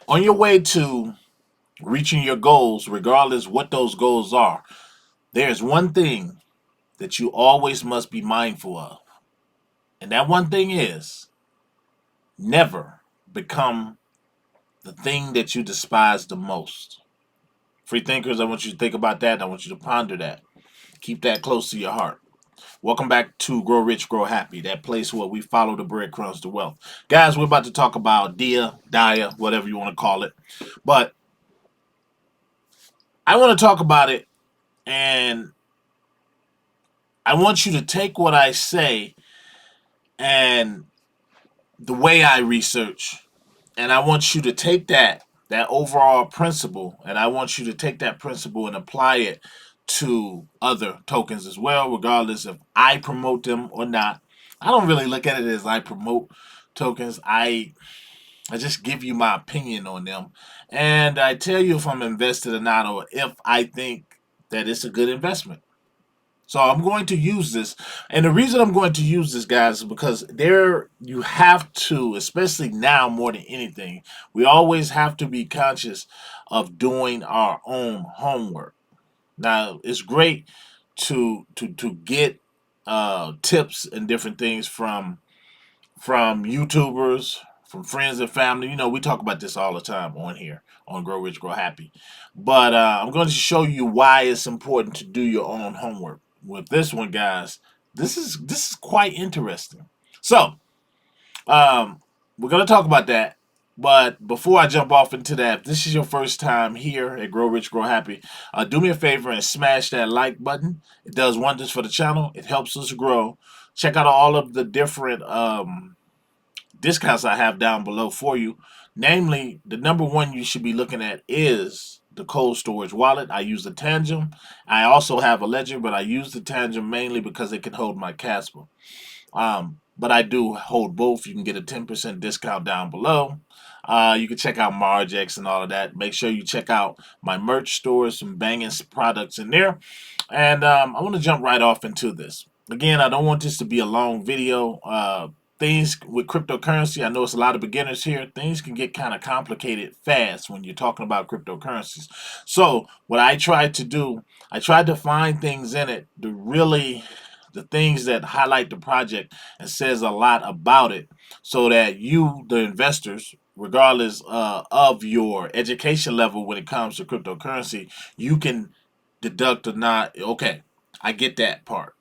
On your way to reaching your goals, regardless what those goals are, there's one thing that you always must be mindful of. And that one thing is never become the thing that you despise the most. Free thinkers, I want you to think about that. I want you to ponder that. Keep that close to your heart. Welcome back to Grow Rich, Grow Happy, that place where we follow the breadcrumbs to wealth. Guys, we're about to talk about Dia, whatever you want to call it. But I want to talk about it, and I want you to take what I say and the way I research, and I want you to take that overall principle, and I want you to take that principle and apply it to other tokens as well, regardless if I promote them or not. I don't really look at it as I promote tokens. I just give you my opinion on them, and I tell you if I'm invested or not, or if I think that it's a good investment. So I'm going to use this. And the reason I'm going to use this, guys, is because there you have to, especially now more than anything, we always have to be conscious of doing our own homework. Now, it's great to get tips and different things from YouTubers, from friends and family. You know, we talk about this all the time on here on Grow Rich, Grow Happy. But I'm going to show you why it's important to do your own homework. With this one, guys, this is quite interesting. So, um, we're going to talk about that. But before I jump off into that, if this is your first time here at Grow Rich, Grow Happy, do me a favor and smash that like button. It does wonders for the channel. It helps us grow. Check out all of the different discounts I have down below for you. Namely, the number one you should be looking at is the cold storage wallet. I use the Tangent. I also have a Ledger, but I use the Tangent mainly because it can hold my Casper. But I do hold both. You can get a 10% discount down below. You can check out MARGEX and all of that. Make sure you check out my merch stores, some banging products in there. And I want to jump right off into this. Again, I don't want this to be a long video. Things with cryptocurrency, I know it's a lot of beginners here. Things can get kind of complicated fast when you're talking about cryptocurrencies. So what I tried to do, I tried to find things in it to really the things that highlight the project and says a lot about it so that you, the investors, regardless of your education level when it comes to cryptocurrency, you can deduct or not. Okay, I get that part.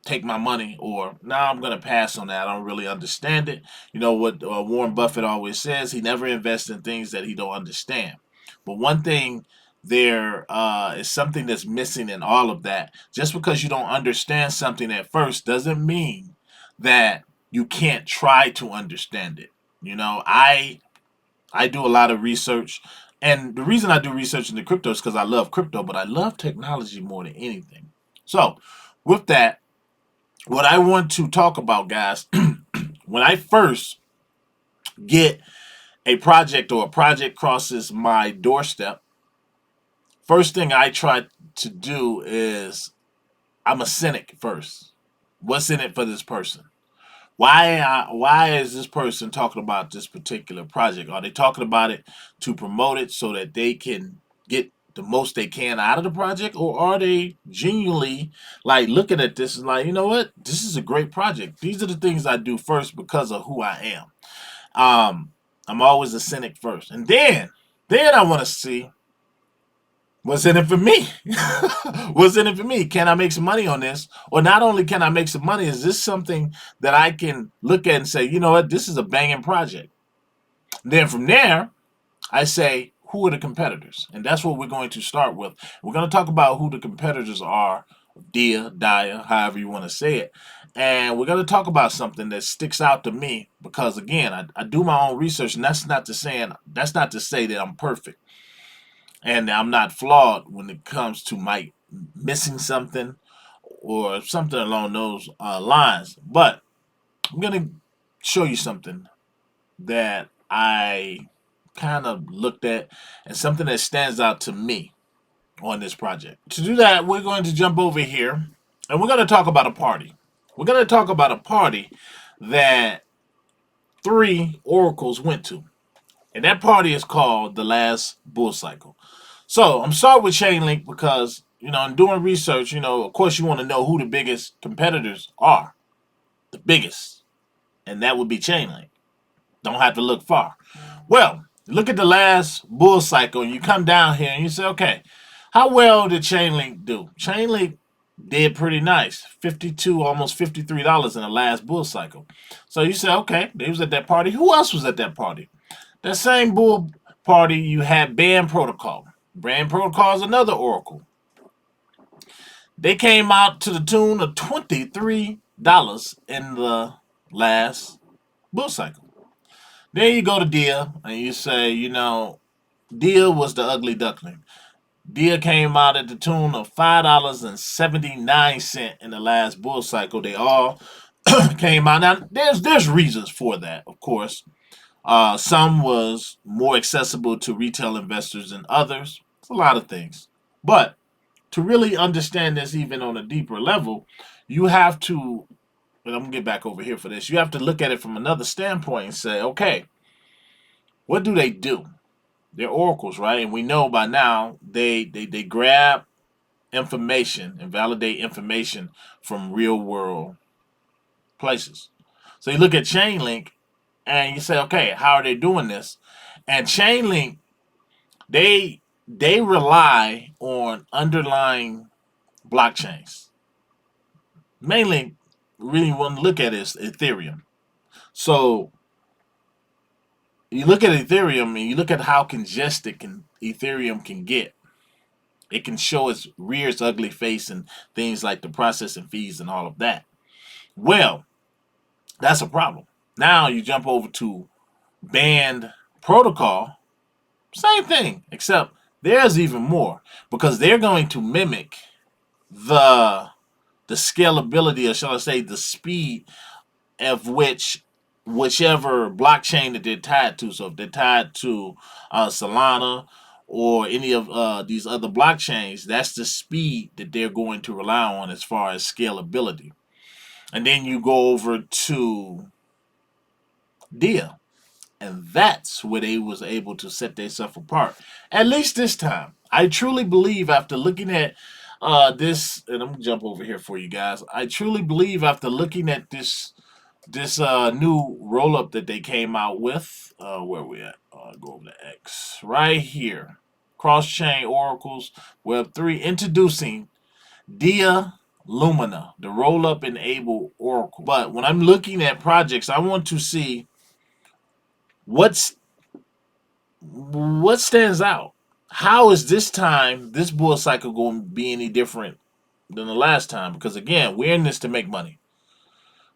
Take my money, or now I'm going to pass on that. I don't really understand it. You know what Warren Buffett always says? He never invests in things that he don't understand. But one thing there is something that's missing in all of that. Just because you don't understand something at first doesn't mean that you can't try to understand it. You know, I do a lot of research, and the reason I do research into crypto is because I love crypto, but I love technology more than anything. So, with that, what I want to talk about, guys, when I first get a project or a project crosses my doorstep, first thing I try to do is I'm a cynic first. What's in it for this person? Why is this person talking about this particular project? Are they talking about it to promote it so that they can get the most they can out of the project, or are they genuinely like looking at this and like, you know what, this is a great project? These are the things I do first because of who I am. I'm always a cynic first, and then I want to see what's in it for me? What's in it for me? Can I make some money on this? Or not only can I make some money, is this something that I can look at and say, you know what, this is a banging project? Then from there, I say, who are the competitors? And that's what we're going to start with. We're going to talk about who the competitors are, Dia, however you want to say it. And we're going to talk about something that sticks out to me because, again, I do my own research, and that's not to say that I'm perfect and I'm not flawed when it comes to my missing something or something along those lines. But I'm gonna show you something that I kind of looked at and something that stands out to me on this project. To do that, we're going to jump over here and we're going to talk about a party. We're going to talk about a party that three oracles went to. And that party is called the last bull cycle. So I'm starting with Chainlink because, in doing research, of course you want to know who the biggest competitors are. The biggest. And that would be Chainlink. Don't have to look far. Well, look at the last bull cycle and you come down here and you say, okay, how well did Chainlink do? Chainlink did pretty nice. 52, almost $53 in the last bull cycle. So you say, okay, they was at that party. Who else was at that party? That same bull party, you had Band Protocol. Band Protocol is another oracle. They came out to the tune of $23 in the last bull cycle. Then you go to Dia and you say, Dia was the ugly duckling. Dia came out at the tune of $5.79 in the last bull cycle. They all came out. Now there's reasons for that, of course. Some was more accessible to retail investors than others. It's a lot of things. But to really understand this even on a deeper level, you have to, and I'm going to get back over here for this, you have to look at it from another standpoint and say, okay, what do they do? They're oracles, right? And we know by now they grab information and validate information from real world places. So you look at Chainlink and you say, okay, how are they doing this? And Chainlink, they rely on underlying blockchains. Mainly, really want to look at is Ethereum. So you look at Ethereum and you look at how congested Ethereum can get. It can show its rear its ugly face and things like the processing fees and all of that. Well, that's a problem. Now you jump over to Band Protocol, same thing, except there's even more because they're going to mimic the the scalability, or shall I say, the speed of whichever blockchain that they're tied to. So if they're tied to Solana or any of these other blockchains, that's the speed that they're going to rely on as far as scalability. And then you go over to Dia, and that's where they was able to set themselves apart. At least this time, I truly believe after looking at this, and I'm gonna jump over here for you guys. I truly believe after looking at this new roll up that they came out with. Where we at? Go over to X right here. Cross chain oracles Web3 introducing Dia Lumina, the roll up enable oracle. But when I'm looking at projects, I want to see what's what stands out. How is this bull cycle going to be any different than the last time? Because again, we're in this to make money.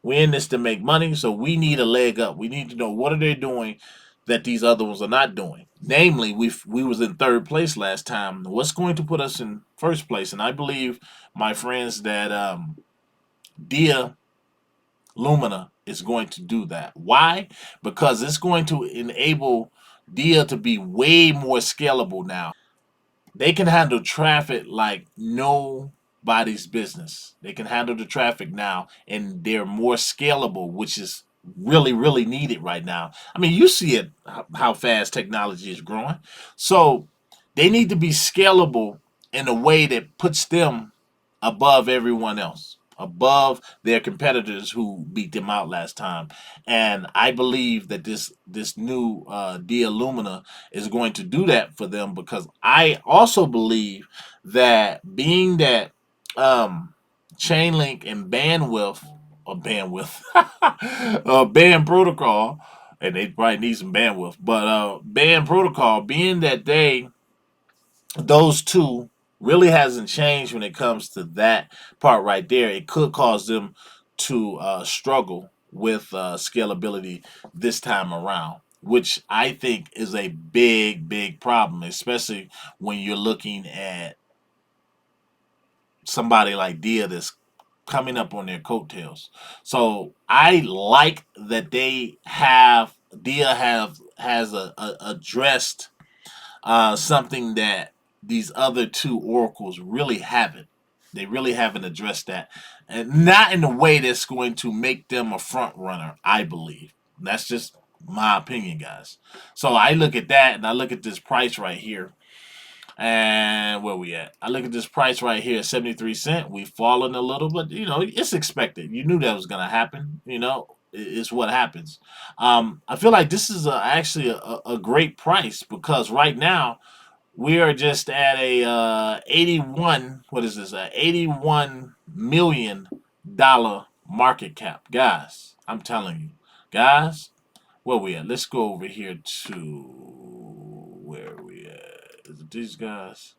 We're in this to make money, so we need a leg up. We need to know what are they doing that these other ones are not doing. Namely, we was in third place last time. What's going to put us in first place? And I believe, my friends, that Dia Lumina is going to do that. Why? Because it's going to enable Dia to be way more scalable now. They can handle traffic like nobody's business. They can handle the traffic now, and they're more scalable, which is really, really needed right now. I mean, you see it how fast technology is growing. So they need to be scalable in a way that puts them above everyone else, above their competitors who beat them out last time. And I believe that this new Dia Lumina is going to do that for them because I also believe that being that Chainlink and Band Protocol, and they probably need some bandwidth, but Band Protocol, being that those two really hasn't changed when it comes to that part right there. It could cause them to struggle with scalability this time around, which I think is a big, big problem, especially when you're looking at somebody like Dia that's coming up on their coattails. So I like that they have Dia have has addressed something that these other two oracles really haven't. They really haven't addressed that, and not in a way that's going to make them a front runner. I believe that's just My opinion, guys. So I look at that and I look at this price right here. And where we at? I look at this price right here, 73 cents. We've fallen a little, but it's expected. You knew that was gonna happen. It's what happens. I feel like this is actually a great price because right now we are just at a 81. What is this? A 81 million dollar market cap, guys. I'm telling you, guys. Where we at? Let's go over here to where we at. Is it these guys?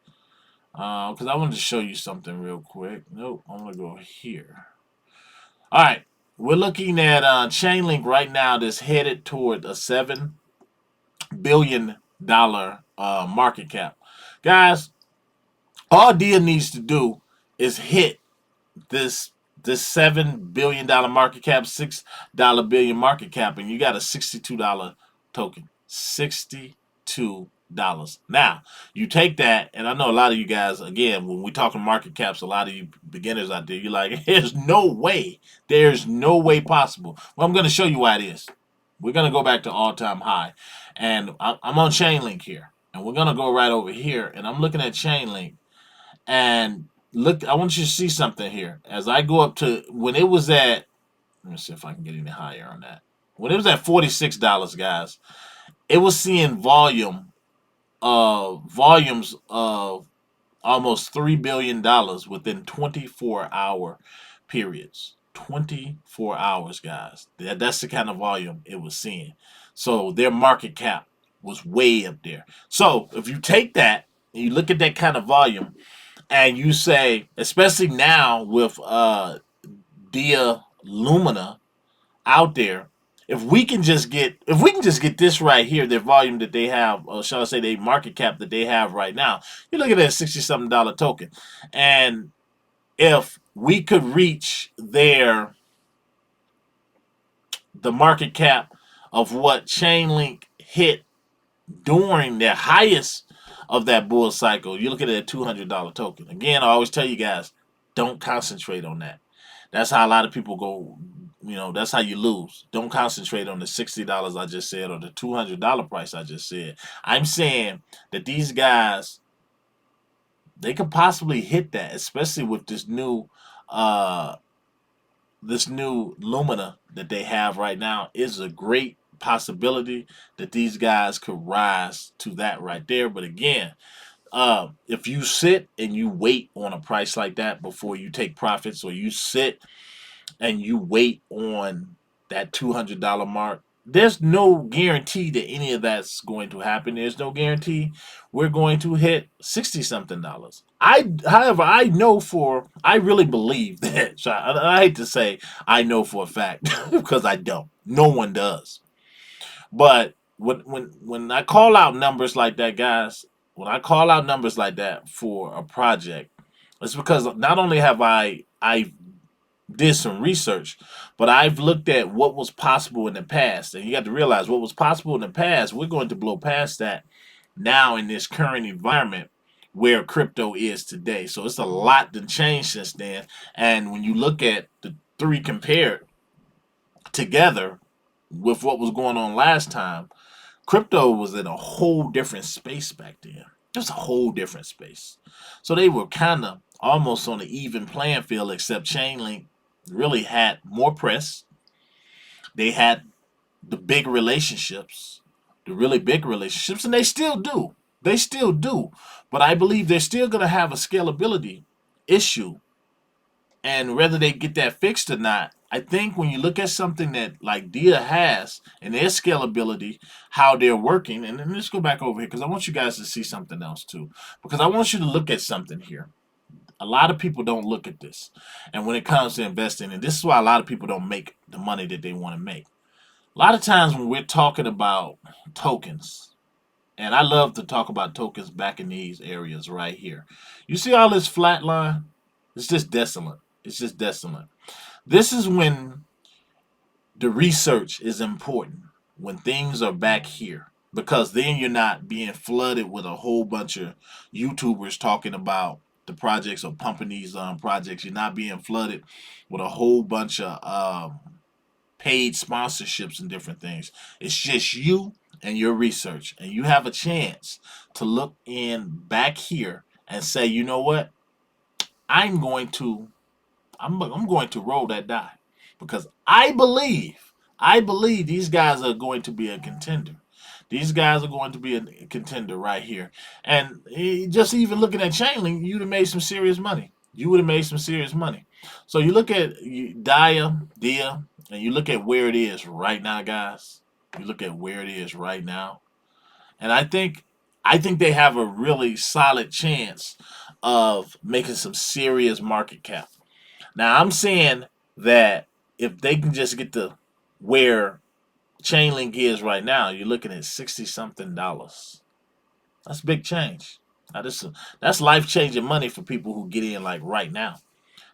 Because I wanted to show you something real quick. Nope, I'm gonna go here. All right, we're looking at Chainlink right now. That's headed toward a $7 billion market cap, guys. All Dia needs to do is hit this this $7 billion market cap, $6 billion market cap, and you got a $62 token. $62. Now, you take that, and I know a lot of you guys, again, when we talking market caps, a lot of you beginners out there, you're like, there's no way. There's no way possible. Well, I'm going to show you why it is. We're going to go back to all-time high. And I'm on Chainlink here. And we're going to go right over here. And I'm looking at Chainlink. And look, I want you to see something here. As I go up to, when it was at, let me see if I can get any higher on that. When it was at $46, guys, it was seeing volumes of almost $3 billion within 24-hour periods. 24 hours, guys. That's the kind of volume it was seeing. So their market cap was way up there. So if you take that and you look at that kind of volume and you say, especially now with Dia Lumina out there, if we can just get this right here, their volume that they have, or shall I say, their market cap that they have right now, you're looking at a $60-something token, and if we could reach the market cap of what Chainlink hit during their highest of that bull cycle, you're looking at a $200 token. Again, I always tell you guys, don't concentrate on that. That's how a lot of people go. That's how you lose. Don't concentrate on the $60 I just said or the $200 price I just said. I'm saying that these guys, they could possibly hit that, especially with uh, this new Lumina that they have right now. Is a great possibility that these guys could rise to that right there. But again, if you sit and you wait on a price like that before you take profits, or you sit and you wait on that $200 mark, there's no guarantee that any of that's going to happen. There's no guarantee we're going to hit 60 something dollars. However, I really believe that. So I hate to say I know for a fact because I don't. No one does. But when I call out numbers like that, guys, when I call out numbers like that for a project, it's because not only have I did some research, but I've looked at what was possible in the past. And you got to realize what was possible in the past, we're going to blow past that now in this current environment where crypto is today. So it's a lot that changed since then. And when you look at the three compared together with what was going on last time, crypto was in a whole different space back then. It was a whole different space. So they were kind of almost on an even playing field, except Chainlink really had more press. They had the big relationships, the really big relationships, and they still do. They still do. But I believe they're still going to have a scalability issue. And whether they get that fixed or not, I think when you look at something that like Dia has and their scalability, how they're working, and then let's go back over here because I want you guys to see something else too. Because I want you to look at something here. A lot of people don't look at this. And when it comes to investing, and this is why a lot of people don't make the money that they want to make. A lot of times when we're talking about tokens, and I love to talk about tokens back in these areas right here. You see all this flat line? It's just desolate. It's just desolate. This is when the research is important, when things are back here. Because then you're not being flooded with a whole bunch of YouTubers talking about the projects or pumping these projects. You're not being flooded with a whole bunch of paid sponsorships and different things. It's just you and your research, and you have a chance to look in back here and say, you know what, I'm going to I'm going to roll that die because I believe these guys are going to be a contender. These guys are going to be a contender right here. And just even looking at Chainlink, you'd have made some serious money. You would have made some serious money. So you look at Dia, and you look at where it is right now, guys. You look at where it is right now, and I think they have a really solid chance of making some serious market cap. Now I'm saying that if they can just get to where Chainlink is right now, you're looking at 60 something dollars. That's big change. Now that's life changing money for people who get in like right now.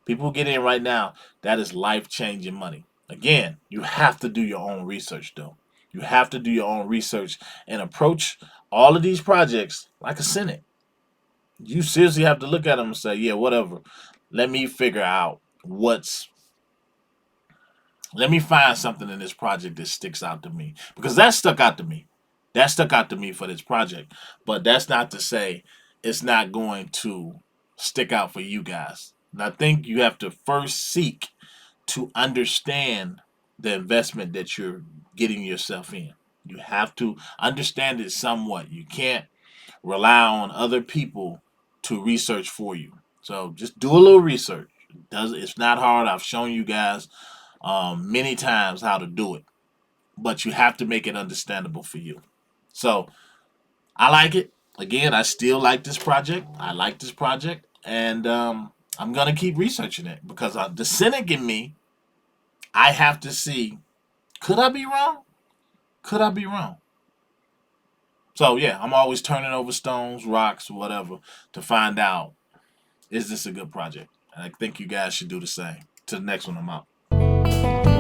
People who get in right now, that is life changing money. Again, you have to do your own research though. You have to do your own research and approach all of these projects like a Senate. You seriously have to look at them and say, yeah, whatever. Let me figure out what's let me find something in this project that sticks out to me because that stuck out to me. That stuck out to me for this project, but that's not to say it's not going to stick out for you guys. And I think you have to first seek to understand the investment that you're getting yourself in. You have to understand it somewhat. You can't rely on other people to research for you. So just do a little research. It's not hard. I've shown you guys many times how to do it, but you have to make it understandable for you. So I like it. Again, I still like this project. I like this project, and I'm gonna keep researching it because the cynic in me, I have to see. Could I be wrong? Could I be wrong? So yeah, I'm always turning over stones, rocks, whatever, to find out is this a good project. And I think you guys should do the same. To the next one, I'm out.